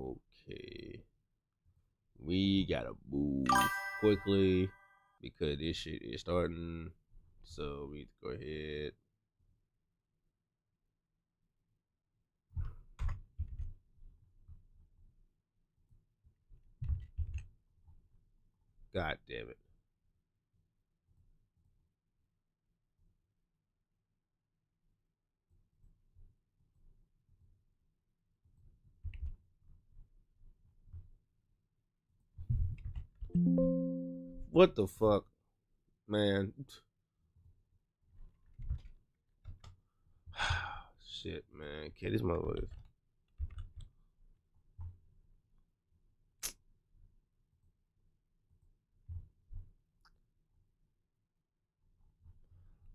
Okay. We gotta move quickly because this shit is starting. So we need to go ahead. God damn it. What the fuck, man? Shit, man. Okay, this motherfucker.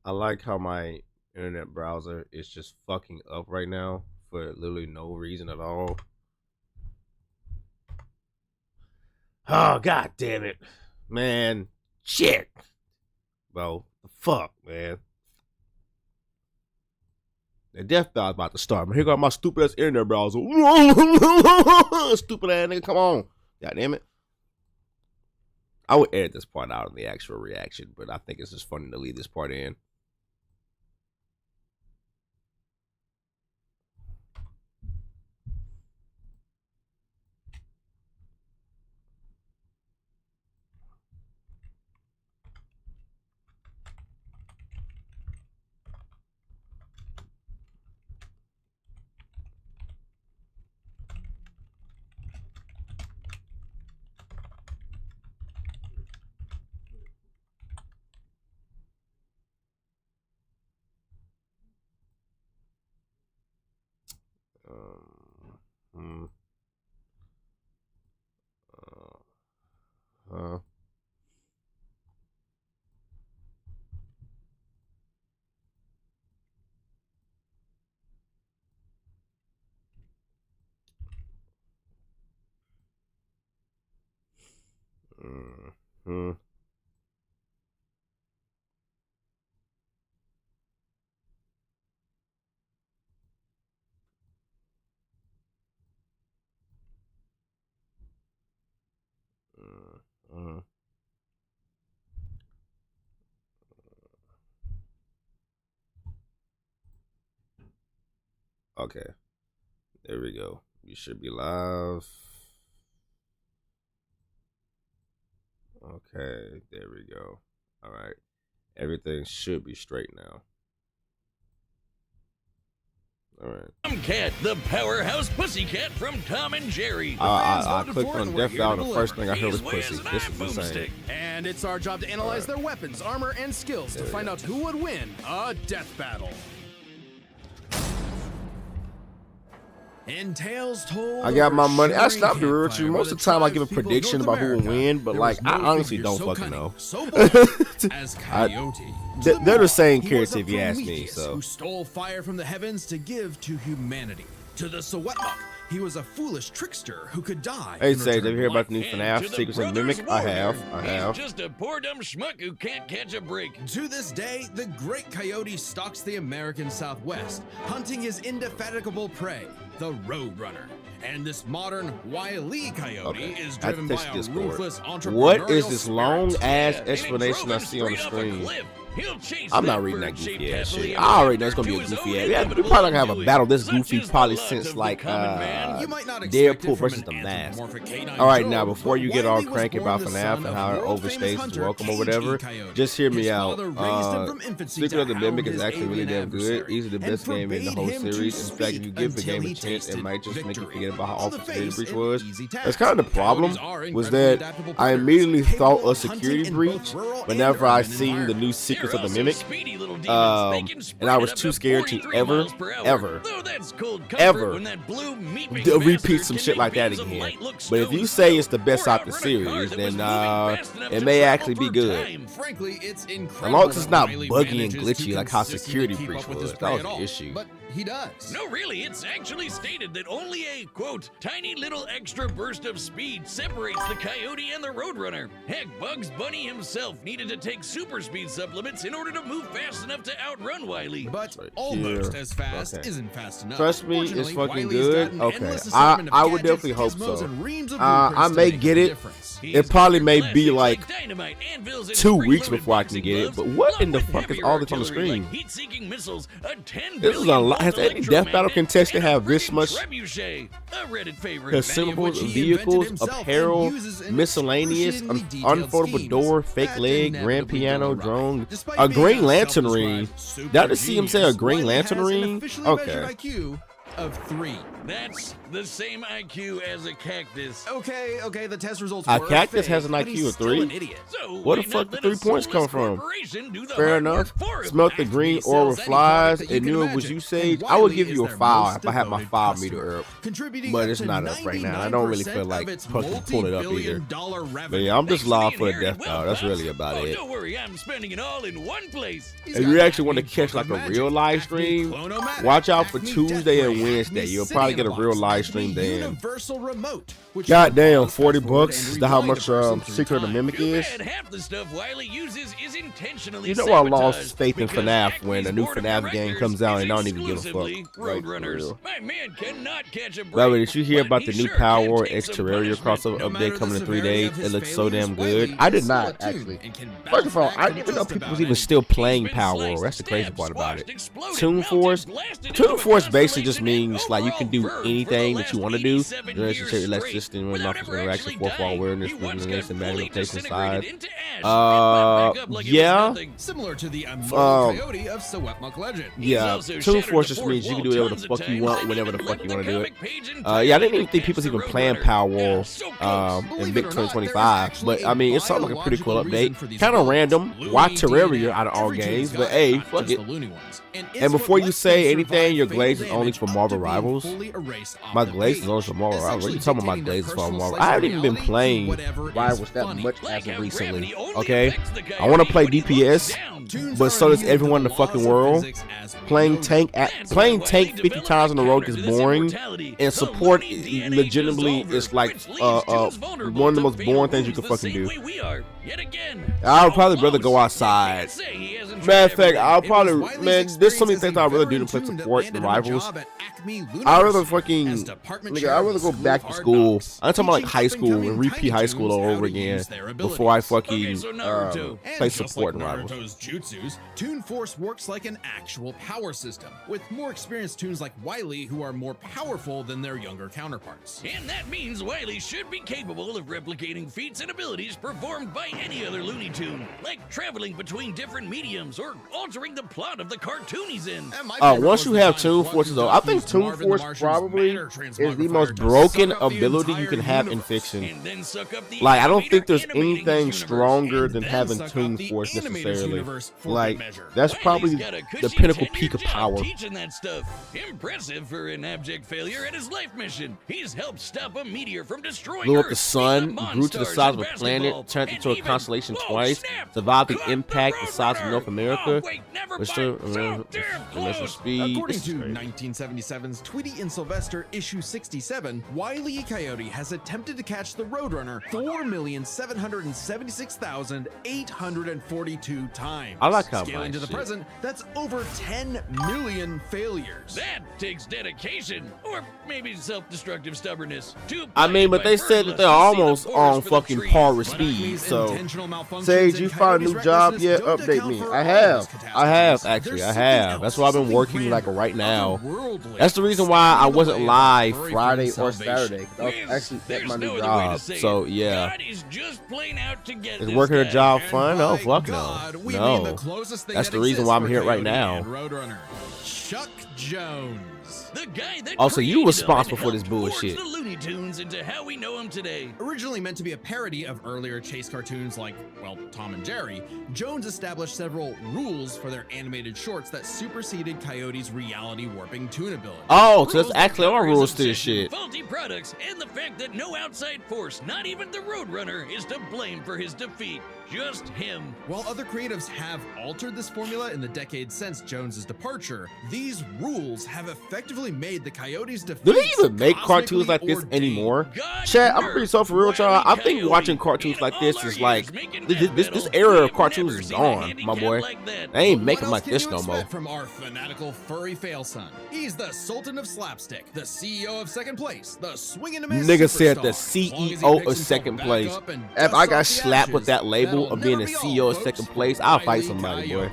I like how my internet browser is just fucking up right now for literally no reason at all. Oh, god damn it. Man. Shit. Bro, the fuck, man. The death battle about to start. Man, here got my stupid ass internet browser. Stupid ass nigga, come on. God damn it. I would edit this part out in the actual reaction, but I think it's just funny to leave this part in. Hmm. Huh. Hmm. Hmm. Okay. There we go. You should be live. Okay, there we go. All right. Everything should be straight now. All right. Cat, the powerhouse pussycat from Tom and Jerry. I clicked on Death Battle. The first thing I heard was pussy. This is insane. And it's our job to analyze their weapons, armor, and skills to find out who would win a death battle. In tales told, I got my money. I stopped the real with you. Most of the time, I give a prediction about who will win, but like, I honestly don't fucking know. As Coyote. They're the same character if you ask me. So who stole fire from the heavens to give to humanity. To the Sawetmok, he was a foolish trickster who could die. Hey, say, did you hear about the new FNAF Secrets of the Mimic? I have. He's just a poor dumb schmuck who can't catch a break. To this day, the great Coyote stalks the American Southwest, hunting his indefatigable prey, the Roadrunner. And this modern Wile Coyote is driven by a ruthless entrepreneurial What is this spirit. long ass explanation I see on the screen? I'm not reading that goofy ass shit. I already know it's gonna be a goofy ass. Yeah, but we probably not gonna have a battle this goofy probably since like Deadpool versus the Mask. All right, now before you get all cranky about FNAF and how it overstays its welcome or whatever, just hear me out. Secret of the Mimic is actually really damn good. Easily the best game in the whole series. In fact, if you give the game a chance, it might just make you forget about how awful Security Breach was. That's kind of the problem. Was that I immediately thought a Security Breach whenever I seen the new Secret of the Mimic, and I was too scared to ever repeat some shit like that again. But if you say it's the best out the series, then it may actually be good. As long as it's not buggy and glitchy like how Security Breach was. That was the issue. he does. No, really, it's actually stated that only a, quote, tiny little extra burst of speed separates the Coyote and the Roadrunner. Heck, Bugs Bunny himself needed to take super speed supplements in order to move fast enough to outrun Wile. But almost as fast isn't fast enough. Trust me, it's fucking Wile's good. got an Okay, endless assortment of I would gadgets, definitely hope gizmos, so. and reams of I blueprints to may make get a it. difference. It probably may be like Dynamite, anvils, and 2 weeks spring-loaded before I can boxing get it. gloves, But what in the along with fuck is heavier all this on the artillery screen? like heat-seeking missiles, a 10 This is a lot. Has any death battle contestant have this much trebuchet, a Reddit favorite, consumables, he vehicles, invented himself apparel, and uses in miscellaneous, excruciatingly detailed unfoldable schemes door, fake that leg, grand inevitably piano, go awry. drone, Despite a being Green a Lantern self-described ring. super That to see him say a genius, Green Wile Lantern has an ring? officially Okay. measured IQ of 3. That's the same IQ as a cactus. Okay, the test results A were cactus fake, has an but IQ he's of still 3? an idiot. So Where the why fuck not the let 3 a points come soulless from? corporation do the Fair hard enough. work for him? Smelt the green aura sells any flies. product that It you knew can it was imagine, usage. and I would Wile give is you a their 5 most if I had my devoted 5 meter customer, up. contributing But up it's to not up right now. I don't really feel 99% like of its fucking pull it up either. multi-billion-dollar But revenue. yeah, I'm just Thanks live to for the inherited death battle. wealth, That's Pops. really about Oh, it. don't worry, I'm spending it all in one place. He's If got you actually want to Acme catch like a Book of real Magic, live Acme stream, Clonomatic, watch out for Acme Tuesday and Deathray, Wednesday. Acme You'll probably get a Sidian real Box, live stream Acme then. Universal Remote, which Goddamn, allows 40 fast forward bucks. and Is that how rewind much a person through Secret of the time. Mimic Too is? bad half the stuff Wile uses is intentionally You know I lost sabotaged, faith in because FNAF when a Acme's new board of FNAF game directors comes out is and I don't even give a fuck. exclusively Like, for Roadrunners. real. My man cannot catch a break. By the way, did you hear but about he the new sure Power can War take X some Terraria punishment. crossover No matter update the coming in 3 severity days? of It his looks so failures, damn Wile good. is I did still not a toon actually. and can First bounce of all, back I from didn't even know just people about was even anything. still playing He's been Power War. sliced, That's the crazy stabbed, part about squashed, it. exploded, Toon melted, Force. blasted Toon into a Force basically just constellation, means and like you can do overall anything burned that for you the want to do. last 87 Let's years just straight, system, without interaction, ever actually fourth wall dying. awareness, He once resilience, got and fully magnification disintegrated side. into ash, then popped back up like it was Yeah. nothing. Similar to the immortal Coyote of Sewetmuk legend. Yeah, also Toon shattered Force the just fourth means you can wall do whatever the tons fuck of you times. want I whenever the even fuck licked you want to do it. comic page Yeah, I didn't even think entirely people was to even catch the playing Roadrunner. Power Yeah, War so close. in Believe Big it or not, 2025. there is But I mean, it sounds like a pretty cool biological reason update. for these Kind of builds. random. Looney Why DNA. Terraria out of all Every games? toon's But got hey, not fuck just it. the loony ones. And And before you say anything, your glaze is only for Marvel Rivals. My glaze is only for Marvel Rivals. What are you talking about? My glaze is for Marvel. I haven't even been playing Rivals that much as of recently. Okay, I want to play DPS, but so does everyone in the fucking world. Playing tank 50 times in a row gets boring, and support legitimately is like one of the most boring things you can fucking do. I would probably rather go outside. Matter of fact, I'll probably, man, there's so many things I'd rather do than play support than Rivals. I'd rather fucking, nigga, I'd rather go back to school. I'm talking about like high school and repeat high school all over again before I fucking play support in Rivals. Naruto's jutsus, Toon Force works like an actual power system, with more experienced toons like Wile who are more powerful than their younger counterparts. And that means Wile should be capable of replicating feats and abilities performed by any other Looney Tune, like traveling between different mediums or altering the plot of the cartoon he's in. Once you have Toon Force, though, I think Toon Force probably is the most broken ability you can have in fiction. Like, I don't think there's anything stronger than having Toon Force necessarily. Like, that's probably the pinnacle peak of power. That stuff. Impressive for an abject failure at his life mission. He's helped stop a meteor from destroying Blew up Earth, the sun, beat up grew to the monsters size in of a planet, basketball, turned and into a even, constellation whoa, twice, snap, survived the caught impact the Roadrunner. size of North America, Oh, wait, never restored mind. So damn close. speed. According This to is crazy. 1977's Tweety and Sylvester issue 67, Wile E. Coyote has attempted to catch the Roadrunner 4,766,842 times. I like how Scaling to the shit. present, that's over 10 million failures. That takes dedication, or maybe self-destructive stubbornness. I mean, but they said that they're almost on fucking par with speed. So, Sage, you found a new job yet? Update me. I have actually. That's why I've been working like right now. That's the reason why I wasn't live Friday or Saturday. I was actually at my new job. So yeah. Is working a job fun? Oh fuck no. No. That's the reason why I'm here right now. Chuck Jones. The guy that Also, you created responsible them for and this helped forge bullshit. the Looney Tunes into how we know him today. Originally meant to be a parody of earlier chase cartoons like, well, Tom and Jerry, Jones established several rules for their animated shorts that superseded Coyote's reality warping toon ability. Oh, so that's Rules actually our that covers rules to this obsession with shit. Faulty products and the fact that no outside force, not even the Roadrunner, is to blame for his defeat. just him. While other creatives have altered this formula in the decades since Jones's departure, these rules have effectively made the Coyotes' defense. Do they even make cartoons like this anymore? Chat, I'm pretty so for real, y'all. I think watching cartoons like this is like this era of cartoons is gone, my boy. They ain't making like this no more. From our fanatical furry fail son, he's the Sultan of Slapstick, the CEO of Second Place, the swinging man. Nigga said the CEO of Second Place. If I got slapped with that label of being the CEO of Second Place, I'll fight somebody, boy.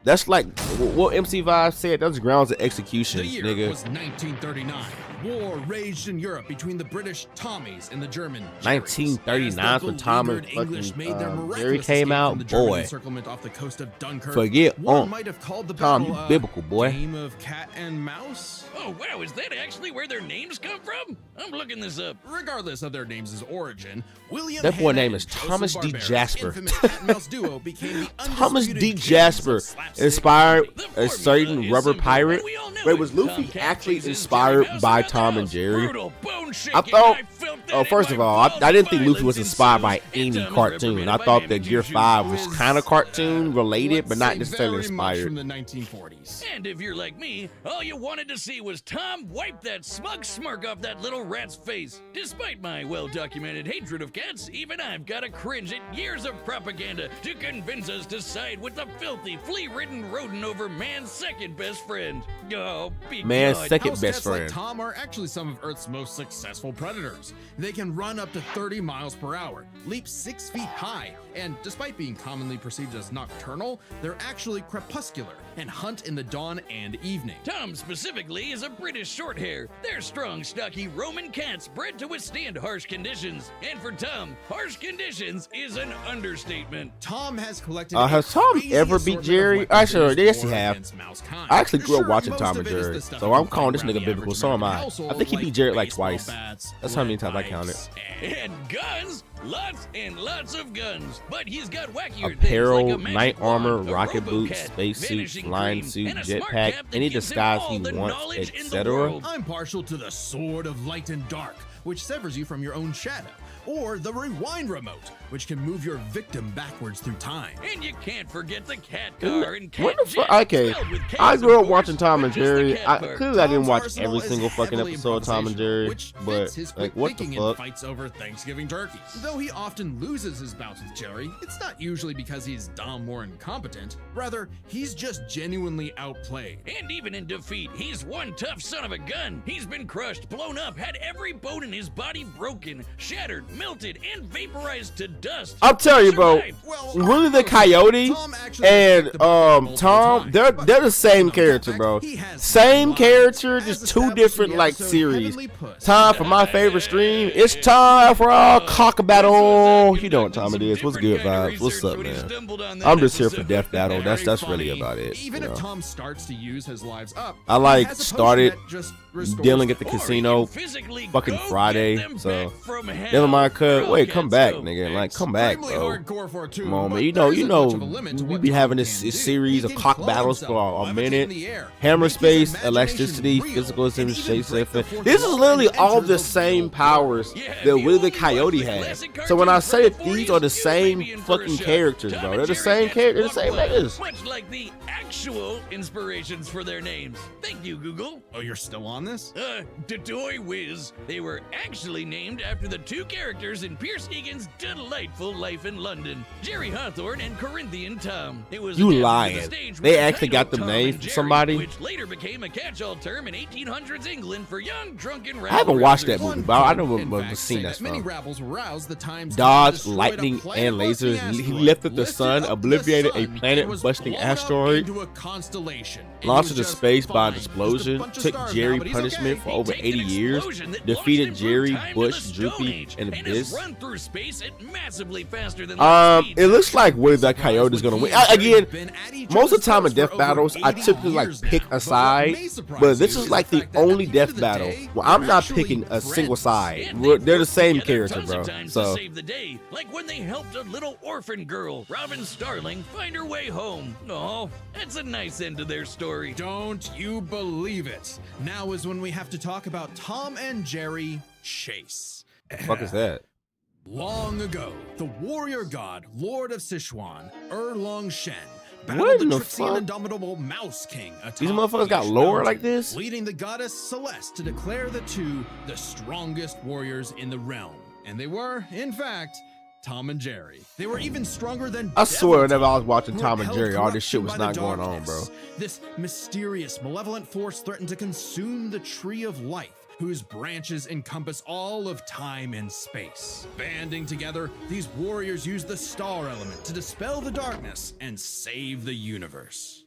That's like what MC Vibe said. That's grounds of execution, The year nigga. was 1939. War raged in Europe between the British Tommies and the German 1939 when Tom and fucking Jerry came out, boy. Encirclement off the coast of Dunkirk. Forget One might have called the Tom, battle you biblical, boy. Game of cat and mouse. Oh, wow, is that actually where their names come from? I'm looking this up. Regardless of their names' origin, William That boy Hanna name and is Joseph Thomas D. Barbera's Jasper. infamous cat and mouse duo became the Thomas D. undisputed Jasper kings of slapstick inspired The a formula certain is rubber simple, pirate. and we all know Wait, it. was Luffy Tomcat actually chases inspired Jerry Mouse by around the Tom and house. Jerry? Brutal, bone-shaking, I thought, I felt that oh, in first my of all, I bones. didn't think Luffy was Violence inspired by ensues. any Tom is cartoon. I represented thought by that Gear Mammy 5 was Juice. kind of cartoon related, but not Let's say necessarily very much inspired. from the 1940s. And if you're like me, all you wanted to see was Tom wipe that smug smirk off that little rat's face. Despite my well-documented hatred of cats, even I've got to cringe at years of propaganda to convince us to side with the filthy, flea-ridden rodent over man's second best friend. Oh, be Man's God. second House best cats like friend. Tom are actually some of Earth's most successful predators. They can run up to 30 miles per hour, leap 6 feet high, and despite being commonly perceived as nocturnal, they're actually crepuscular and hunt in the dawn and evening. Tom specifically is a British shorthair. They're strong, stocky Roman cats bred to withstand harsh conditions. And for Tom, harsh conditions is an understatement. Tom has collected. Has a Tom crazy ever beat assortment of Jerry? weapons Actually, in his yes, he war have. against mankind. I actually grew up Sure, watching most Tom of and it is Jerry, the stuff so you I'm can calling find this around nigga the biblical. average So am American I. household, I think he beat like Jerry like baseball twice. bats, That's how many times I pipes, counted. And guns, lots and lots of guns. But he's got wackier Apparel, things like a night magic armor, wand, a rocket boots, robo-cat, spacesuit, vanishing flying cream, suit, and a smart jetpack, cap that any gives him disguise all he the wants, knowledge in the etc. world. I'm partial to the sword of light and dark, which severs you from your own shadow, or the rewind remote, which can move your victim backwards through time. And you can't forget the cat car and cat What the fuck? jet, Okay, spelled with I Ks, grew of up watching course, Tom but and just the Jerry. cat part. Clearly I didn't Tom's watch arsenal every is single fucking heavily episode of Tom and Jerry, which fits but his like, quick what the thinking fuck? and fights over Thanksgiving turkeys. Though he often loses his bouts with Jerry, it's not usually because he's dumb or incompetent. Rather, he's just genuinely outplayed. And even in defeat, he's one tough son of a gun. He's been crushed, blown up, had every bone in his body broken, shattered, melted, and vaporized to dust. I'm telling you, bro. Survived. Well, Really, the Coyote Tom actually and attacked the ball multiple Tom, times. they're the same In character, fact, bro. he has Same lines, character, as just two established in different the like episode series. Heavenly Puss. Time for my favorite stream. It's time for our cock battle. You know what time it is. What's good, vibes? What's up, man? I'm just here for death battle. That's really about it. Even you if know. Tom starts to use his lives up, I he like has a potion started that just restores dealing at the them. casino fucking Friday, so never mind. Cut. Wait, come back, nigga. Like, come back, Extremely bro. hardcore for a tune, Come on, but man. You there know, isn't much of a limit to we what be Tom having can this do. series He of can cock clone battles himself, for a levitate minute. in the air, Hammer make his space, imagination elasticity, real, physical and even shape break the stuff. fourth This is wall literally and all enter the the same real powers world. Yeah, that if Willie you the only Coyote watched the had. classic So when I cartoons say from that the these are the 40s, you may same be in for a fucking shock. characters, Tom bro, and they're the Jerry same gets characters, the same one niggas. much like the actual inspirations for their names. Thank you, Google. Oh, you're still on this? Toy Whiz. They were actually named after the two characters in Pierce Egan's delightful life in London, Jerry Hawthorne and Corinthian Tom. It was You adapted to the lying. stage with They the actually title got them Tom named and from Jerry, somebody? which later became a catch-all term in 1800s England for young drunken I haven't watched that rabble-rousers. movie, but I know In what fact, scene say that's that many from. rabbles were roused the times Dodge, destroyed a lightning, and planet-busting lasers. He asteroid, lifted the lifted sun, up the obliterated a sun, and was planet-busting blown up asteroid, into a constellation. It launched was into just space by an fine. explosion, Just a bunch of took stars Jerry now, but he's punishment okay. for over Take 80 an years, explosion that defeated launched him Jerry, through time to Bush, the Stone Droopy, Age, and has Abyss. run through space at massively faster than light speed. It looks like Willie the Coyote is gonna win. Again, most of the time in death battles, I typically like pick a side, but this is like the only death battle where I'm not picking a single side. And they They're the worked same together character, tons bro. of times So to save the day, like when they helped a little orphan girl, Robin Starling, find her way home. Oh, that's a nice end to their story. Don't you believe it? Now is when we have to talk about Tom and Jerry Chase. fuck is that? Long ago, the warrior god, Lord of Sichuan, Long Shen, What battled in the the tricksy and fuck? indomitable Mouse King atop These motherfuckers got each lore mountain, like this? leading the goddess Celeste to declare the two the strongest warriors in the realm. And they were, in fact, Tom and Jerry. They were even stronger than I swear, devil whenever I was watching who Tom and repelled Jerry, all this shit corruption was by not the going on, bro. darkness. This mysterious, malevolent force threatened to consume the tree of life, whose branches encompass all of time and space. Banding together, these warriors use the star element to dispel the darkness and save the universe.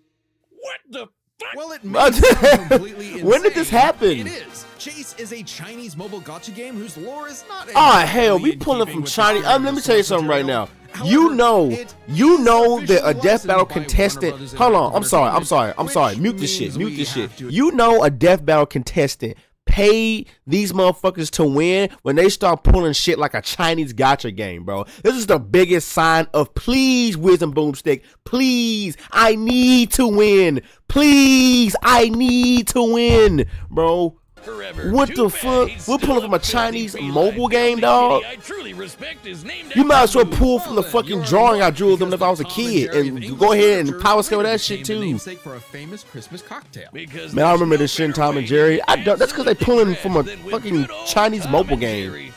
What the fuck? Well, it may sound completely insane. When did this happen? It is. Chase is a Chinese mobile gacha game whose lore is not. Ah, hell, we in pulling keeping from with the Chinese. spirit Let of me the tell you source something right now. material. You However, know it that a is death officially battle licensed by Warner contestant. Brothers Hold on, Entertainment, I'm sorry. which Mute this shit. means Mute we this shit. have to- You know a death battle contestant paid these motherfuckers to win when they start pulling shit like a Chinese gacha game, bro. This is the biggest sign of please, Wisdom Boomstick. Please, I need to win. Please, I need to win, bro. Forever. What Too the bad fuck? he's We're still pulling from a filthy Chinese feline. mobile game, The dog? kitty I truly respect is named You might as well after pull from the fucking drawing I drew of them if I was a kid and go ahead and power scale that shit too. For a famous Christmas cocktail. Because Man, I there's remember no this shit in better Tom way and Jerry. to I don't, that's because they answer pulling that from a than with fucking good old Chinese Tom mobile and game. Jerry.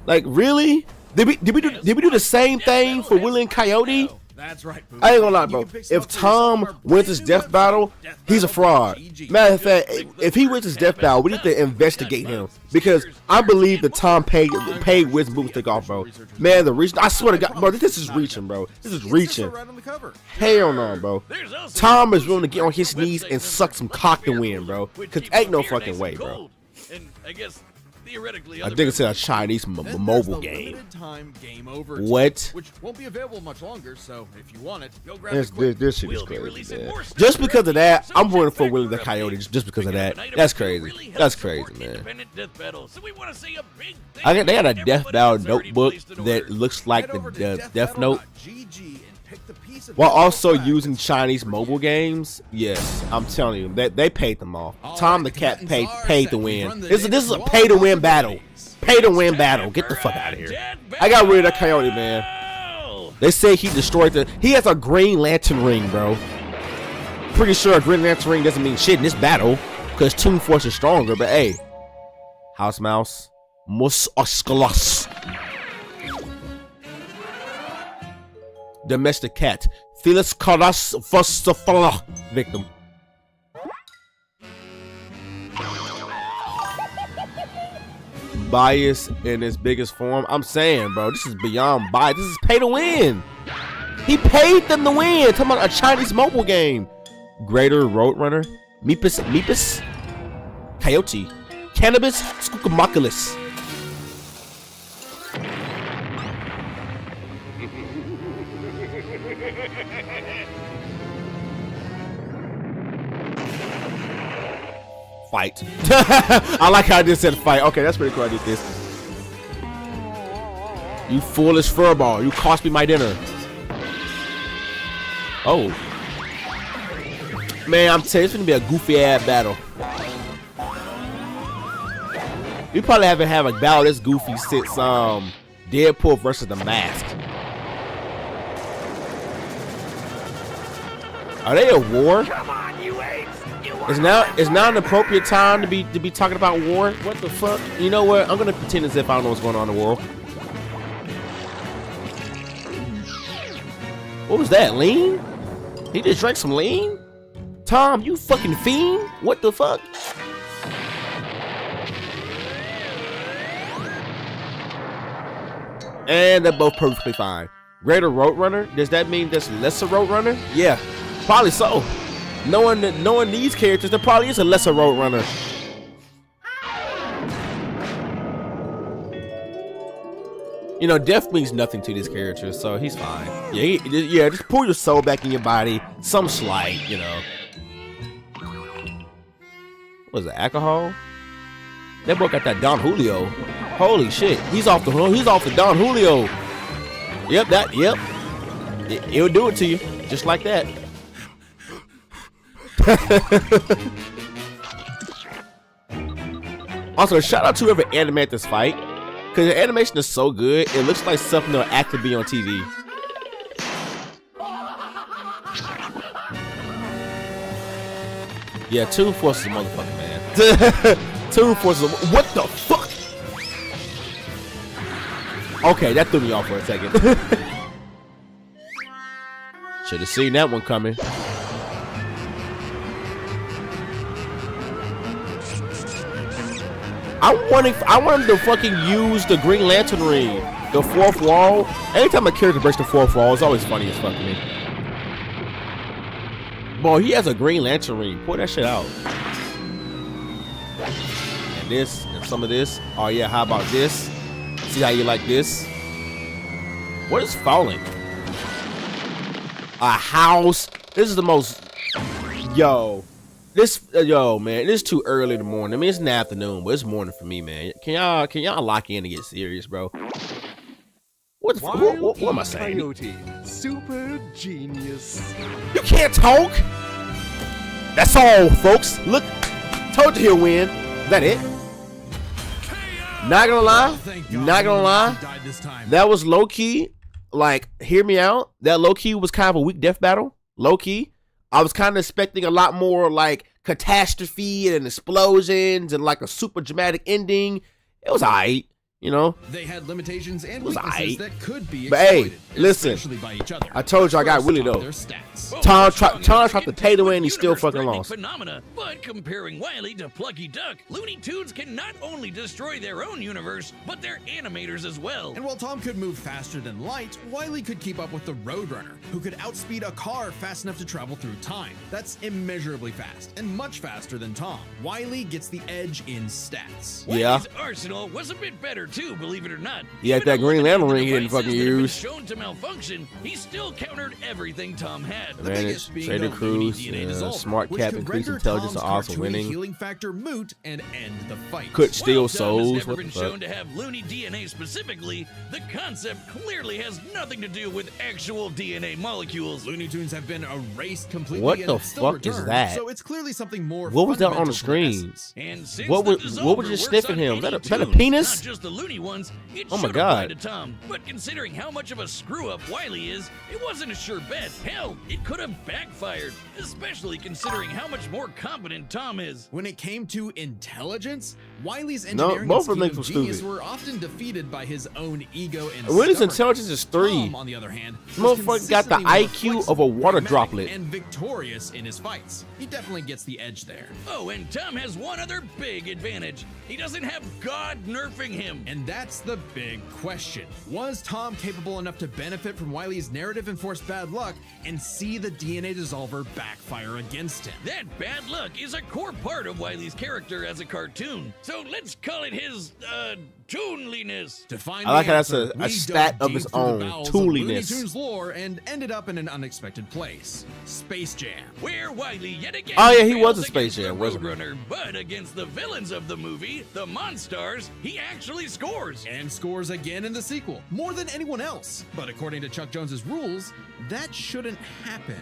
Like, really? Did we do the same thing for Wile and Coyote? That's right, Boo. I ain't gonna lie, You bro. can pick some If up for yourself on Tom our wins this brand new death battle, website, he's a fraud. deathbattle.gg. Matter of fact, if he wins this death battle, we need to investigate him because I believe that Tom paid Wisdom Boomstick off, bro. Man, the reach. I swear to God, bro, this is reaching, bro. This is reaching. Right on the cover. Hell no, bro. There's also Tom is willing to get on his knees and suck some cock to win, bro. Cause ain't no fucking way, bro. And I guess theoretically, I think it's a Chinese Then there's mobile the game. limited time game over What? too, which won't be available much longer, so if you want it, go grab This it quick. shit is We'll be crazy, releasing man. more stuff Just because of that, so I'm voting check for back Wile the for Coyote updates. just because of Picking up that. an item That's or two crazy. really helps That's support crazy, man. independent death battle. So we want to say a big thank I got, they got a you to death everybody battle that's already notebook placed an that order. looks like Head over to the Death Note, deathbattle.gg and pick the piece of while digital also flag using that's Chinese mobile games. Yes, I'm telling you, they paid them off. All Tom right, the cat combatants are paid to set. We win. run the This is a David pay to win Wall battle. Pay to win battle. Get the fuck out of here. I got rid of that Coyote, man. They say he destroyed he has a Green Lantern ring, bro. Pretty sure a Green Lantern ring doesn't mean shit in this battle because Toon Force is stronger. But hey, House Mouse, Mus Osculos, Domestic Cat, Felis Caras Fostafala, victim. Bias in its biggest form. I'm saying, bro, this is beyond bias. This is pay to win. He paid them to win. Talking about a Chinese mobile game. Greater Roadrunner, Meepus, Coyote, Cannabis, Skookamoculus. Fight. I like how I just said fight. Okay, that's pretty cool. I did this. You foolish furball. You cost me my dinner. Oh. Man, I'm telling you, it's gonna be a goofy ass battle. We probably haven't had a battle this goofy since Deadpool versus the Mask. Are they at war? Come on, you apes! Is now an appropriate time to be talking about war? What the fuck? You know what? I'm gonna pretend as if I don't know what's going on in the world. What was that? Lean? He just drank some lean? Tom, you fucking fiend? What the fuck? And they're both perfectly fine. Greater Roadrunner? Does that mean there's lesser Roadrunner? Yeah, probably so. Knowing these characters, there probably is a lesser Roadrunner. You know, death means nothing to these characters, so he's fine. Yeah, just pour your soul back in your body. Some slight, you know. What is it, alcohol? That boy got that Don Julio. Holy shit, he's off the Don Julio. Yep. It'll do it to you, just like that. Also, shout out to whoever animated this fight. Because the animation is so good, it looks like something that'll actually be on TV. Yeah, Toon Force is a motherfucker, man. Toon Force is a, what the fuck? Okay, that threw me off for a second. Should have seen that one coming. I want him to fucking use the Green Lantern ring, the fourth wall. Anytime a character breaks the fourth wall, it's always funny as fuck to me. Boy, he has a Green Lantern ring. Pull that shit out. And this, and some of this. Oh yeah, how about this? See how you like this? What is falling? A house. This is the most. Yo, man, it's too early in the morning. I mean, it's in the afternoon, but it's morning for me, man. Can y'all lock in and get serious, bro? What am I saying? Coyote, super genius. You can't talk. That's all, folks. Look, told you he'll win. Is that it? Not gonna lie. That was low key. Like, hear me out. That low key was kind of a weak death battle. Low key. I was kind of expecting a lot more like catastrophe and explosions and like a super dramatic ending. It was alright, you know. They had limitations and weaknesses that could be exploited, but hey, listen, by each other. I told you I got Willie though. Tom tried to tailor in, he's still fucking lost. Phenomena, but comparing Wile to Plucky Duck, Looney Tunes can not only destroy their own universe, but their animators as well. And while Tom could move faster than light, Wile could keep up with the Roadrunner, who could outspeed a car fast enough to travel through time. That's immeasurably fast, and much faster than Tom. Wile gets the edge in stats. Wile's arsenal was a bit better too, believe it or not. Yeah, that Green Lantern ring he didn't fucking use. Shown to malfunction, he still countered everything Tom had. Advantage, trader cruise, smart cap, increased intelligence, are also winning. Healing factor moot and end the fight. Could steal souls. Has never been shown to have Looney DNA specifically. The concept clearly has nothing to do with actual DNA molecules. Looney Tunes have been erased completely. What the fuck is that? So it's clearly something more. What was that on the screen? And what was just sniffing him? Is that a penis? Not just the Looney ones. Oh my god! To Tom. But considering how much of a screw up Wile is, it wasn't a sure bet. Hell, it could have backfired, especially considering how much more competent Tom is. When it came to intelligence, Wile's engineering and scheme of genius were often defeated by his own ego and Willie's intelligence is 3. Tom, on the other hand, motherfucker got the IQ of a water droplet. And victorious in his fights. He definitely gets the edge there. Oh, and Tom has one other big advantage. He doesn't have God nerfing him. And that's the big question. Was Tom capable enough to benefit from Wile's narrative-enforced bad luck and see the DNA dissolver backfire against him? That bad luck is a core part of Wile's character as a cartoon. So let's call it his, toonliness. To find I like how that's answer, a stat of its own. Tooliness. Looney Tunes lore and ended up in an unexpected place. Space Jam. Where Wile yet again. Oh yeah, he was a Space Jam, wasn't he? Roadrunner, but against the villains of the movie, the Monstars, he actually scores. And scores again in the sequel, more than anyone else. But according to Chuck Jones's rules, that shouldn't happen.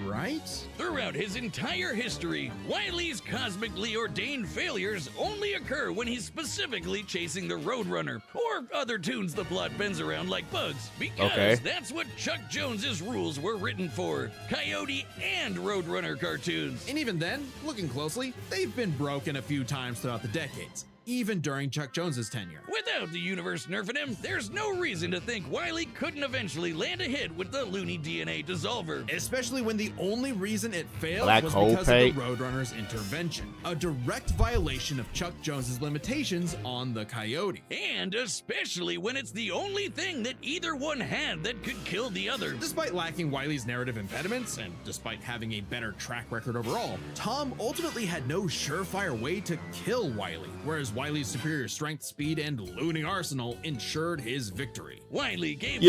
Right? Throughout his entire history, Wile's cosmically ordained failures only occur when he's specifically chasing the Roadrunner or other tunes the plot bends around like bugs, because that's what Chuck Jones's rules were written for. Coyote and Roadrunner cartoons. And even then, looking closely, they've been broken a few times throughout the decades. Even during Chuck Jones's tenure. Without the universe nerfing him, there's no reason to think Wile couldn't eventually land a hit with the Looney DNA dissolver. Especially when the only reason it failed was because of the Roadrunner's intervention. A direct violation of Chuck Jones's limitations on the Coyote. And especially when it's the only thing that either one had that could kill the other. Despite lacking Wile's narrative impediments, and despite having a better track record overall, Tom ultimately had no surefire way to kill Wile, whereas Wile's superior strength, speed, and looting arsenal ensured his victory. Wile gave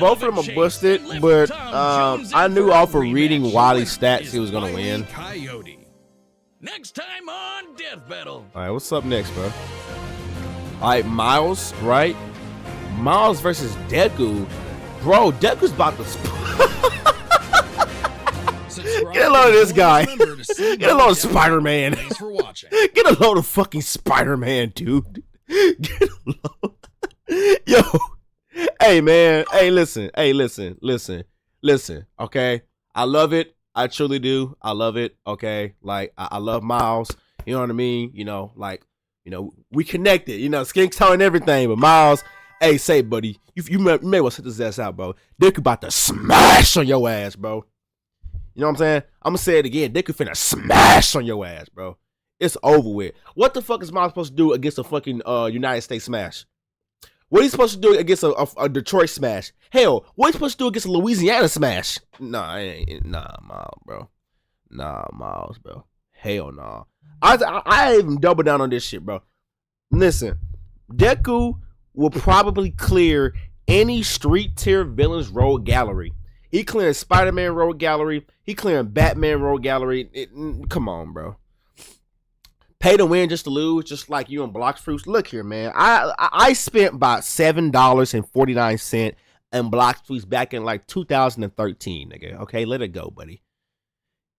both of them are busted, but I knew off of reading Wile's stats he was gonna win. Coyote. Next time on Death Battle. All right, what's up next, bro? All right, Miles, right? Miles versus Deku. Bro, Deku's about to. Get a load of this guy. Get a load of Spider-Man. Thanks for watching. Get a load of fucking Spider-Man, dude. Get a load. Yo, hey man, hey listen, okay? I love it. I truly do. I love it. Okay, like I love Miles. You know what I mean? You know, like we connected. You know, skin tone and everything. But Miles, hey, say buddy, you may well sit this ass out, bro. Dick about to smash on your ass, bro. You know what I'm saying? I'm gonna say it again. Dick finna smash on your ass, bro. It's over with. What the fuck is Miles supposed to do against a fucking United States smash? What are you supposed to do against a Detroit smash? Hell, what are you supposed to do against a Louisiana smash? Nah, Miles, bro. Nah, Miles, bro. Hell nah. I even double down on this shit, bro. Listen, Deku will probably clear any street tier villain's rogue gallery. He clearing Spider-Man rogue gallery. He clearing Batman rogue gallery. Come on, bro. Pay to win just to lose, just like you on Blox Fruits. Look here, man. I spent about $7.49 in Blox Fruits back in like 2013, nigga. Okay, let it go, buddy.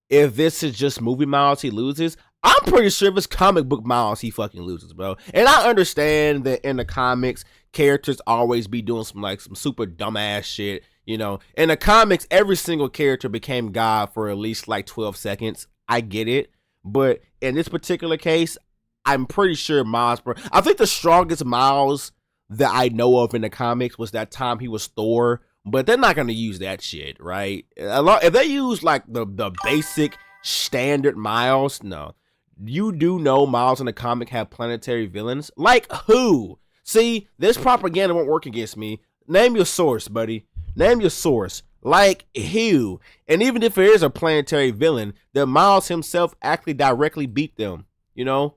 If this is just movie Miles he loses, I'm pretty sure if it's comic book Miles he fucking loses, bro. And I understand that in the comics, characters always be doing some super dumbass shit. You know, in the comics, every single character became God for at least like 12 seconds. I get it. But in this particular case, I'm pretty sure Miles, bro. I think the strongest Miles that I know of in the comics was that time he was Thor. But they're not going to use that shit, right? If they use like the basic standard Miles, no. You do know Miles in the comic have planetary villains? Like who? See, this propaganda won't work against me. Name your source, buddy. Name your source. Like who? And even if there is a planetary villain, then Miles himself actually directly beat them. You know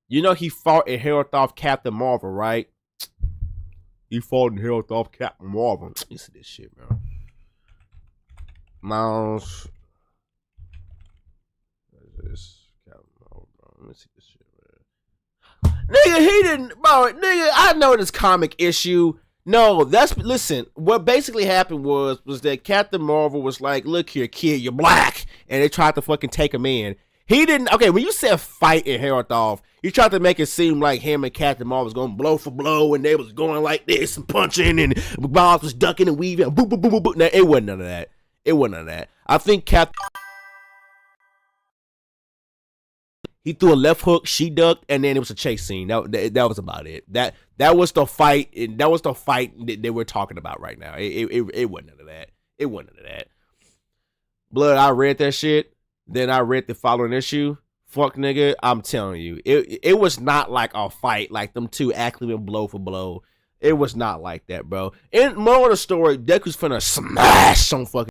he fought and held off Captain Marvel, right? He fought and held off Captain Marvel. Let me see this shit, bro. Miles. What is this? Captain Marvel, bro. Let me see this shit, man. Nigga, he didn't, bro. Nigga, I know this comic issue. No, listen, what basically happened was that Captain Marvel was like, look here, kid, you're black. And they tried to fucking take him in. He didn't, okay, when you said fight and held off, you tried to make it seem like him and Captain Marvel was going blow for blow and they was going like this and punching and Miles was ducking and weaving. Boop, boop, boop, boop, boop. Now, it wasn't none of that. It wasn't none of that. I think he threw a left hook, she ducked, and then it was a chase scene. That was about it. That was the fight, and that was the fight that we're talking about right now. It wasn't none of that. It wasn't none of that. Blood, I read that shit. Then I read the following issue. Fuck nigga, I'm telling you, it was not like a fight, like them two actually went blow for blow. It was not like that, bro. And more of the story, Deku's finna smash some fucking